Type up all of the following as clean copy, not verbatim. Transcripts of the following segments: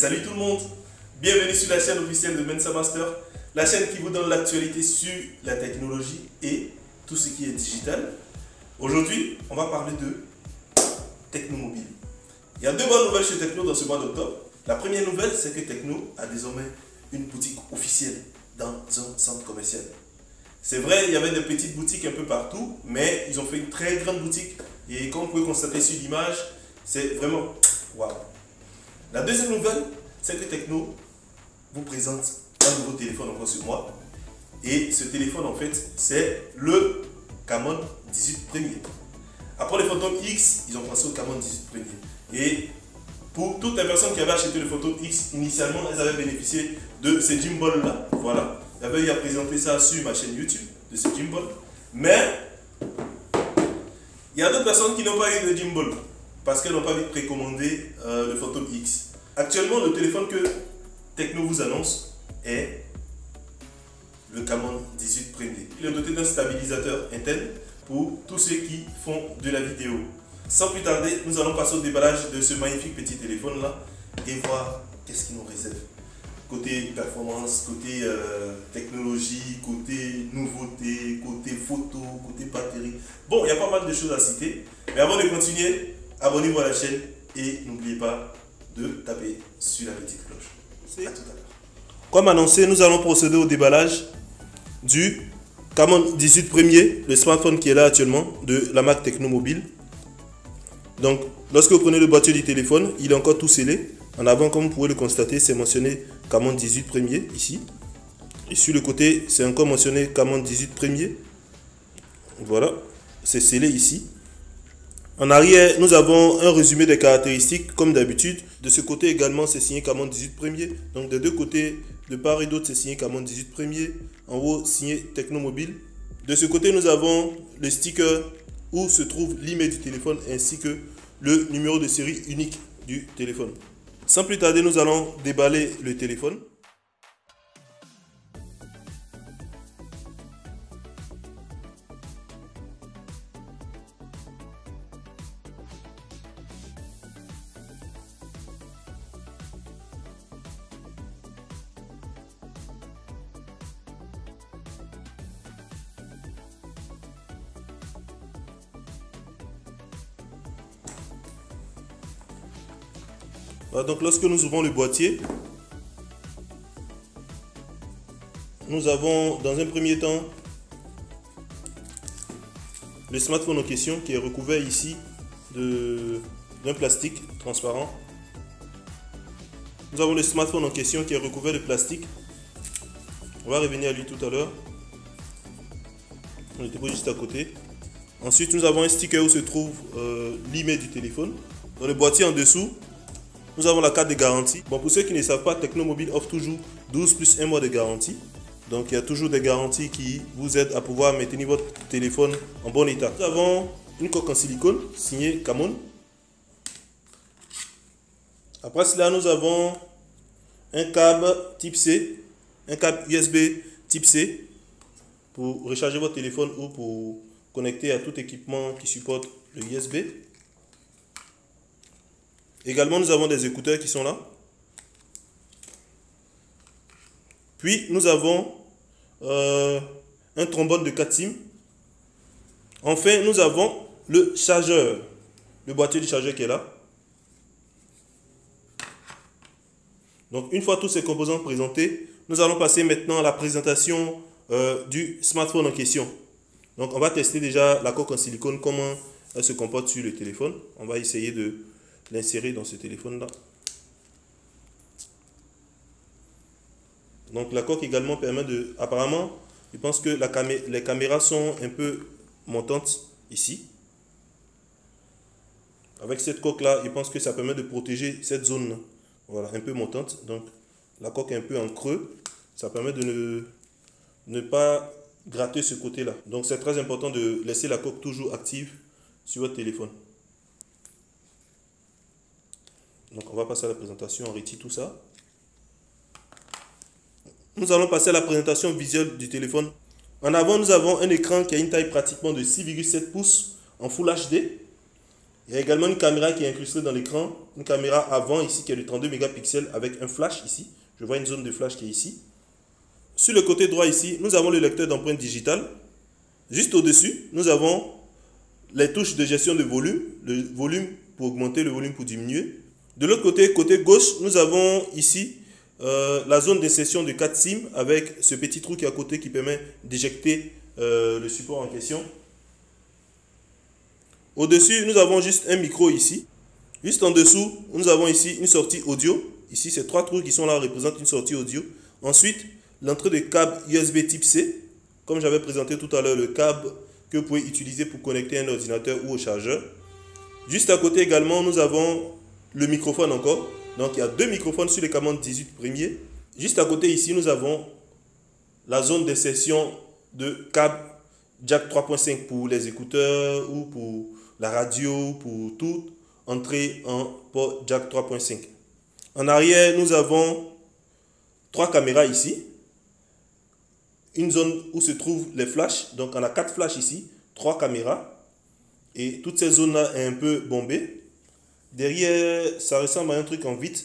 salut tout le monde. Bienvenue sur la chaîne officielle de Mensa Master, la chaîne qui vous donne l'actualité sur la technologie et tout ce qui est digital. Aujourd'hui, on va parler de Tecnomobile. Il y a deux bonnes nouvelles chez Tecno dans ce mois d'octobre. La première nouvelle, c'est que Tecno a désormais une boutique officielle dans un centre commercial. C'est vrai, il y avait des petites boutiques un peu partout, mais ils ont fait une très grande boutique. Et comme vous pouvez constater sur l'image, c'est vraiment waouh. La deuxième nouvelle, c'est que Tecno vous présente un nouveau téléphone encore ce mois. Et ce téléphone, en fait, c'est le Camon 18 Premier. Après les Phantom X, ils ont pensé au Camon 18 Premier. Et pour toutes les personnes qui avaient acheté le Phantom X, initialement, elles avaient bénéficié de ces gimbals-là. Voilà. J'avais eu à présenter ça sur ma chaîne YouTube, de ce gimbal. Mais, il y a d'autres personnes qui n'ont pas eu de gimbal parce qu'elles n'ont pas précommandé le Phantom X. Actuellement, le téléphone que Tecno vous annonce est le Camon 18 Premier. Il est doté d'un stabilisateur interne pour tous ceux qui font de la vidéo. Sans plus tarder, nous allons passer au déballage de ce magnifique petit téléphone là et voir qu'est-ce qu'il nous réserve. Côté performance, côté technologie, côté nouveauté, côté photo, côté batterie. Bon, il y a pas mal de choses à citer. Mais avant de continuer, abonnez-vous à la chaîne et n'oubliez pas de taper sur la petite cloche. À tout à l'heure. Comme annoncé, nous allons procéder au déballage du Camon 18 Premier, le smartphone qui est là actuellement de la marque Tecnomobile. Donc, lorsque vous prenez le boîtier du téléphone, il est encore tout scellé. En avant, comme vous pouvez le constater, c'est mentionné Camon 18 Premier ici. Et sur le côté, c'est encore mentionné Camon 18 Premier. Voilà, c'est scellé ici. En arrière, nous avons un résumé des caractéristiques, comme d'habitude. De ce côté également, c'est signé Camon 18 Premier. Donc, des deux côtés, de part et d'autre, c'est signé Camon 18 Premier. En haut, signé Tecnomobile. De ce côté, nous avons le sticker où se trouve l'email du téléphone ainsi que le numéro de série unique du téléphone. Sans plus tarder, nous allons déballer le téléphone. Voilà, donc lorsque nous ouvrons le boîtier, nous avons dans un premier temps le smartphone en question qui est recouvert ici d'un plastique transparent. Nous avons le smartphone en question qui est recouvert de plastique. On va revenir à lui tout à l'heure. On le dépose juste à côté. Ensuite, nous avons un sticker où se trouve l'email du téléphone. Dans le boîtier en dessous, nous avons la carte de garantie. Bon, pour ceux qui ne savent pas, Tecnomobile offre toujours 12 plus 1 mois de garantie. Donc, il y a toujours des garanties qui vous aident à pouvoir maintenir votre téléphone en bon état. Nous avons une coque en silicone signée Camon. Après cela, nous avons un câble type C, un câble USB type C pour recharger votre téléphone ou pour connecter à tout équipement qui supporte le USB. Également, nous avons des écouteurs qui sont là. Puis, nous avons un trombone de 4 SIM. Enfin, nous avons le chargeur, le boîtier du chargeur qui est là. Donc, une fois tous ces composants présentés, nous allons passer maintenant à la présentation du smartphone en question. Donc, on va tester déjà la coque en silicone, comment elle se comporte sur le téléphone. On va essayer de l'insérer dans ce téléphone là. Donc la coque également permet de, apparemment je pense que les caméras sont un peu montantes ici. Avec cette coque là, je pense que ça permet de protéger cette zone là. Voilà, un peu montante. Donc la coque est un peu en creux, ça permet de ne pas gratter ce côté là. Donc c'est très important de laisser la coque toujours active sur votre téléphone. Donc on va passer à la présentation, on retire tout ça. Nous allons passer à la présentation visuelle du téléphone. En avant, nous avons un écran qui a une taille pratiquement de 6,7 pouces en Full HD. Il y a également une caméra qui est incrustée dans l'écran, une caméra avant ici qui est de 32 mégapixels avec un flash ici. Je vois une zone de flash qui est ici. Sur le côté droit ici, nous avons le lecteur d'empreintes digitales. Juste au-dessus, nous avons les touches de gestion de volume, le volume pour augmenter, le volume pour diminuer. De l'autre côté, côté gauche, nous avons ici la zone d'insertion de 4 SIM avec ce petit trou qui est à côté qui permet d'éjecter le support en question. Au-dessus, nous avons juste un micro ici. Juste en dessous, nous avons ici une sortie audio. Ici, ces 3 trous qui sont là représentent une sortie audio. Ensuite, l'entrée de câble USB type C. Comme j'avais présenté tout à l'heure, le câble que vous pouvez utiliser pour connecter un ordinateur ou au chargeur. Juste à côté également, nous avons le microphone encore. Donc, il y a 2 microphones sur les commandes 18 premiers. Juste à côté ici, nous avons la zone d'insertion de câble jack 3.5 pour les écouteurs ou pour la radio, pour toute entrée en port jack 3.5. En arrière, nous avons 3 caméras ici. Une zone où se trouvent les flashs. Donc, on a 4 flashs ici, 3 caméras. Et toute cette zone-là est un peu bombée. Derrière, ça ressemble à un truc en vitre.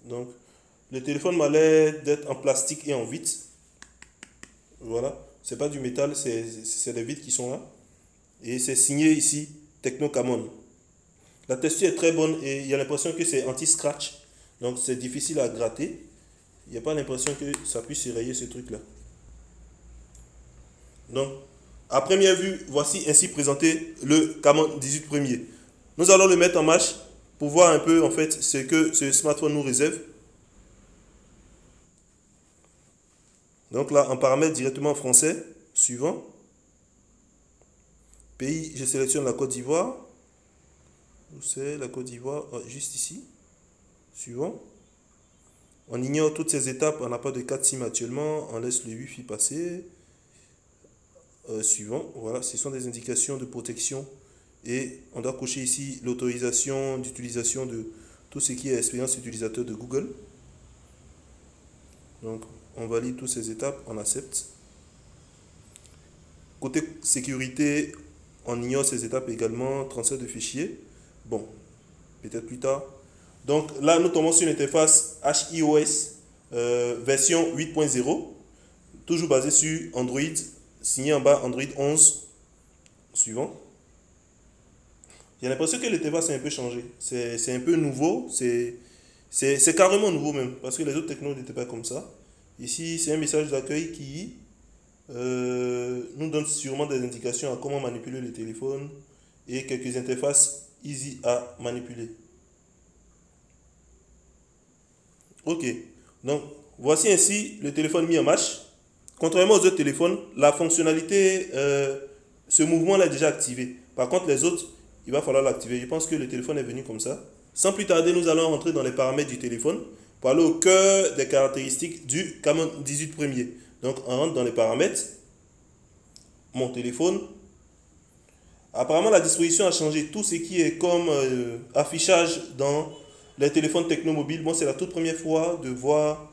Donc, le téléphone m'a l'air d'être en plastique et en vitre. Voilà. C'est pas du métal, c'est des vitres qui sont là. Et c'est signé ici Techno Camon. La texture est très bonne et il y a l'impression que c'est anti-scratch. Donc, c'est difficile à gratter. Il n'y a pas l'impression que ça puisse érayer ce truc-là. Donc, à première vue, voici ainsi présenté le Camon 18 premier. Nous allons le mettre en marche pour voir un peu en fait ce que ce smartphone nous réserve. Donc là, en paramètre directement en français, suivant. Pays, je sélectionne la Côte d'Ivoire. Où c'est la Côte d'Ivoire? Juste ici. Suivant. On ignore toutes ces étapes, on n'a pas de 4 SIM actuellement, on laisse le Wi-Fi passer. Suivant, voilà, ce sont des indications de protection et on doit cocher ici l'autorisation d'utilisation de tout ce qui est expérience utilisateur de Google. Donc on valide toutes ces étapes, on accepte. Côté sécurité, on ignore ces étapes également, transfert de fichiers. Bon, peut-être plus tard. Donc là, nous tombons sur une interface HIOS version 8.0, toujours basée sur Android. Signé en bas Android 11. Suivant. J'ai l'impression que l'interface a un peu changé. C'est un peu nouveau. C'est carrément nouveau même. Parce que les autres technos n'étaient pas comme ça. Ici, c'est un message d'accueil qui nous donne sûrement des indications à comment manipuler le téléphone. Et quelques interfaces easy à manipuler. Ok. Donc, voici ainsi le téléphone mis en marche. Contrairement aux autres téléphones, la fonctionnalité, ce mouvement-là est déjà activé. Par contre, les autres, il va falloir l'activer. Je pense que le téléphone est venu comme ça. Sans plus tarder, nous allons rentrer dans les paramètres du téléphone pour aller au cœur des caractéristiques du Camon 18 premier. Donc, on rentre dans les paramètres. Mon téléphone. Apparemment, la disposition a changé. Tout ce qui est comme affichage dans les téléphones technomobiles. Bon, c'est la toute première fois de voir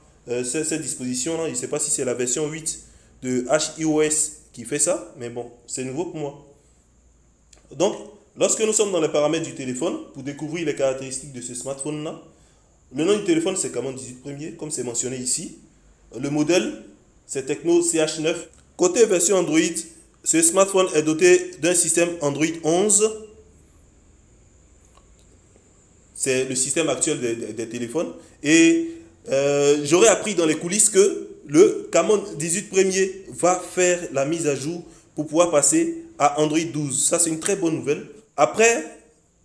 cette disposition là. Je ne sais pas si c'est la version 8 de HIOS qui fait ça, mais bon, c'est nouveau pour moi. Donc, lorsque nous sommes dans les paramètres du téléphone, pour découvrir les caractéristiques de ce smartphone là, le nom du téléphone c'est Camon 18 premier, comme c'est mentionné ici. Le modèle c'est Tecno CH9. Côté version Android, ce smartphone est doté d'un système Android 11. C'est le système actuel des téléphones. Et j'aurais appris dans les coulisses que le Camon 18 premier va faire la mise à jour pour pouvoir passer à Android 12. Ça, c'est une très bonne nouvelle. Après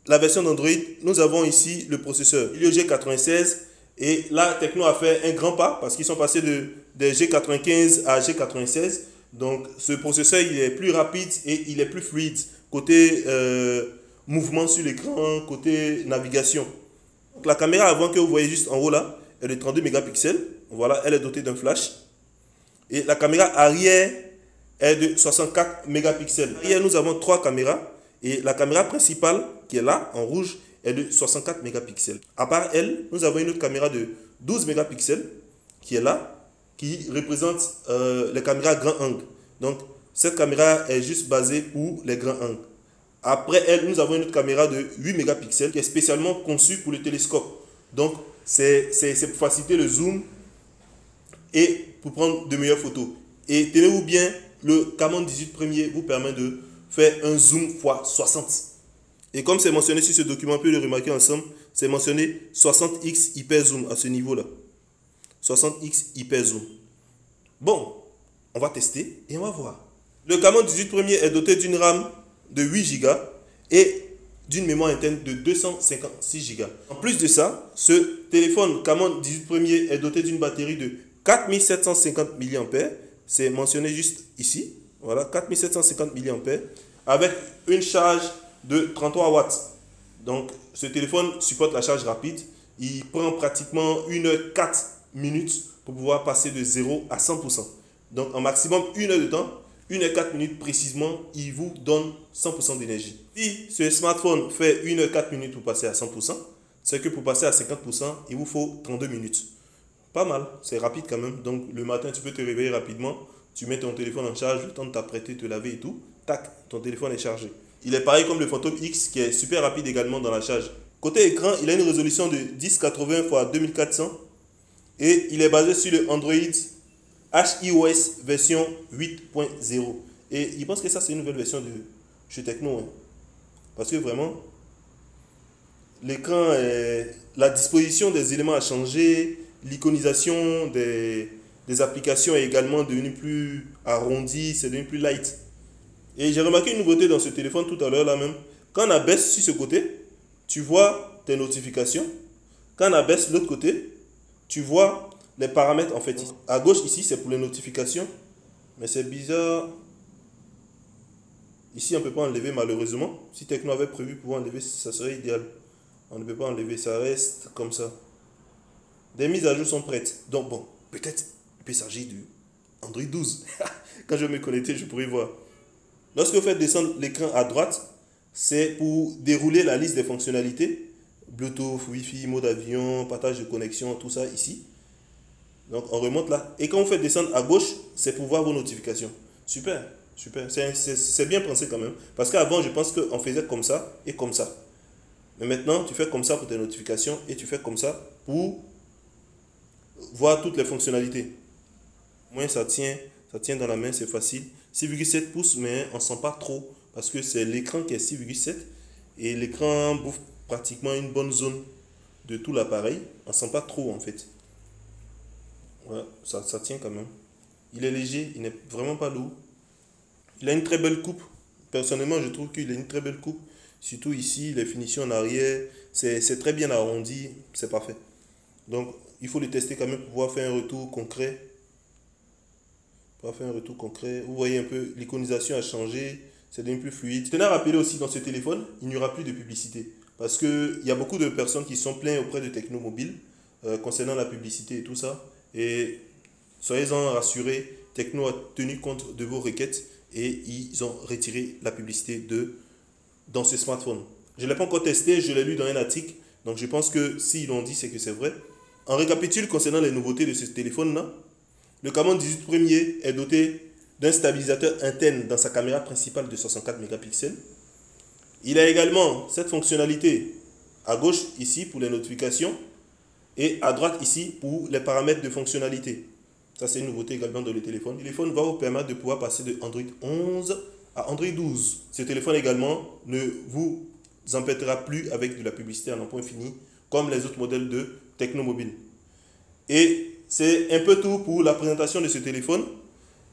la version d'Android, nous avons ici le processeur Helio G96. Et là, Tecno a fait un grand pas parce qu'ils sont passés des G95 à G96. Donc, ce processeur, il est plus rapide et il est plus fluide. Côté mouvement sur l'écran, côté navigation. Donc, la caméra avant que vous voyez juste en haut là, elle est de 32 mégapixels. Voilà, elle est dotée d'un flash. Et la caméra arrière est de 64 mégapixels. Hier, nous avons 3 caméras. Et la caméra principale, qui est là, en rouge, est de 64 mégapixels. À part elle, nous avons une autre caméra de 12 mégapixels, qui est là, qui représente les caméras grand angle. Donc, cette caméra est juste basée pour les grands angles. Après elle, nous avons une autre caméra de 8 mégapixels qui est spécialement conçue pour le télescope. Donc, c'est pour faciliter le zoom et pour prendre de meilleures photos. Et tenez-vous bien, le Camon 18 premier vous permet de faire un zoom x60. Et comme c'est mentionné sur ce document, on peut le remarquer ensemble, c'est mentionné 60x hyper zoom à ce niveau-là. 60x hyper zoom. Bon, on va tester et on va voir. Le Camon 18 premier est doté d'une RAM de 8 Go et d'une mémoire interne de 256 Go. En plus de ça, ce téléphone Camon 18 premier est doté d'une batterie de 4750 mAh. C'est mentionné juste ici. Voilà, 4750 mAh avec une charge de 33 watts. Donc, ce téléphone supporte la charge rapide. Il prend pratiquement 1h04 minutes pour pouvoir passer de 0 à 100%. Donc, en maximum 1 heure de temps, 1h04 minutes précisément, il vous donne 100% d'énergie. Si ce smartphone fait 1h04 minutes pour passer à 100%, c'est que pour passer à 50%, il vous faut 32 minutes. Pas mal, c'est rapide quand même. Donc, le matin, tu peux te réveiller rapidement. Tu mets ton téléphone en charge, le temps de t'apprêter, te laver et tout. Tac, ton téléphone est chargé. Il est pareil comme le Phantom X qui est super rapide également dans la charge. Côté écran, il a une résolution de 1080 x 2400 et il est basé sur le Android HIOS version 8.0. Et il pense que ça c'est une nouvelle version de chez Tecno. Hein. Parce que vraiment, l'écran, la disposition des éléments a changé, l'iconisation des applications est également devenue plus arrondie, c'est devenu plus light. Et j'ai remarqué une nouveauté dans ce téléphone tout à l'heure là même. Quand on abaisse sur ce côté, tu vois tes notifications. Quand on abaisse l'autre côté, tu vois les paramètres en fait. À gauche ici, c'est pour les notifications. Mais c'est bizarre. Ici, on ne peut pas enlever malheureusement. Si Tecno avait prévu pouvoir enlever, ça serait idéal. On ne peut pas enlever, ça reste comme ça. Des mises à jour sont prêtes. Donc bon, peut-être il peut s'agir du Android 12. Quand je vais me connecter, je pourrai voir. Lorsque vous faites descendre l'écran à droite, c'est pour dérouler la liste des fonctionnalités. Bluetooth, Wi-Fi, mode avion, partage de connexion, tout ça ici. Donc on remonte là. Et quand vous faites descendre à gauche, c'est pour voir vos notifications. Super, super. C'est bien pensé quand même. Parce qu'avant, je pense qu'on faisait comme ça et comme ça. Mais maintenant, tu fais comme ça pour tes notifications et tu fais comme ça pour voir toutes les fonctionnalités. Moins ça tient dans la main, c'est facile. 6,7 pouces, mais on ne sent pas trop parce que c'est l'écran qui est 6,7 et l'écran bouffe pratiquement une bonne zone de tout l'appareil. On ne sent pas trop en fait. Ouais, ça tient quand même. Il est léger, il n'est vraiment pas lourd. Il a une très belle coupe. Personnellement, je trouve qu'il a une très belle coupe. Surtout ici, les finitions en arrière, c'est très bien arrondi, c'est parfait. Donc, il faut le tester quand même pour pouvoir faire un retour concret. Vous voyez un peu, l'iconisation a changé, c'est devenu plus fluide. Je tenais à rappeler aussi dans ce téléphone, il n'y aura plus de publicité. Parce qu'il y a beaucoup de personnes qui sont plaintes auprès de Tecno Mobile concernant la publicité et tout ça. Et soyez-en rassurés, Tecno a tenu compte de vos requêtes et ils ont retiré la publicité dans ce smartphone. Je ne l'ai pas encore testé, je l'ai lu dans un article. Donc je pense que s'ils l'ont dit, c'est que c'est vrai. En récapitule concernant les nouveautés de ce téléphone-là. Le Camon 18 premier est doté d'un stabilisateur interne dans sa caméra principale de 64 mégapixels. Il a également cette fonctionnalité à gauche ici pour les notifications et à droite ici pour les paramètres de fonctionnalité. Ça c'est une nouveauté également dans le téléphone. Le téléphone va vous permettre de pouvoir passer de Android 11 à Android 12. Ce téléphone également ne vous embêtera plus avec de la publicité à n'en point fini comme les autres modèles de Tecno Mobile. Et c'est un peu tout pour la présentation de ce téléphone.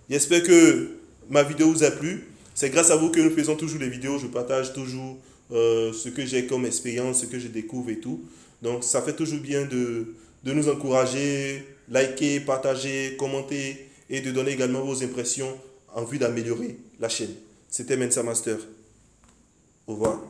J'espère que ma vidéo vous a plu. C'est grâce à vous que nous faisons toujours les vidéos. Je partage toujours ce que j'ai comme expérience, ce que je découvre et tout. Donc ça fait toujours bien de nous encourager, liker, partager, commenter et de donner également vos impressions en vue d'améliorer la chaîne. C'était Mensa Master. Au revoir.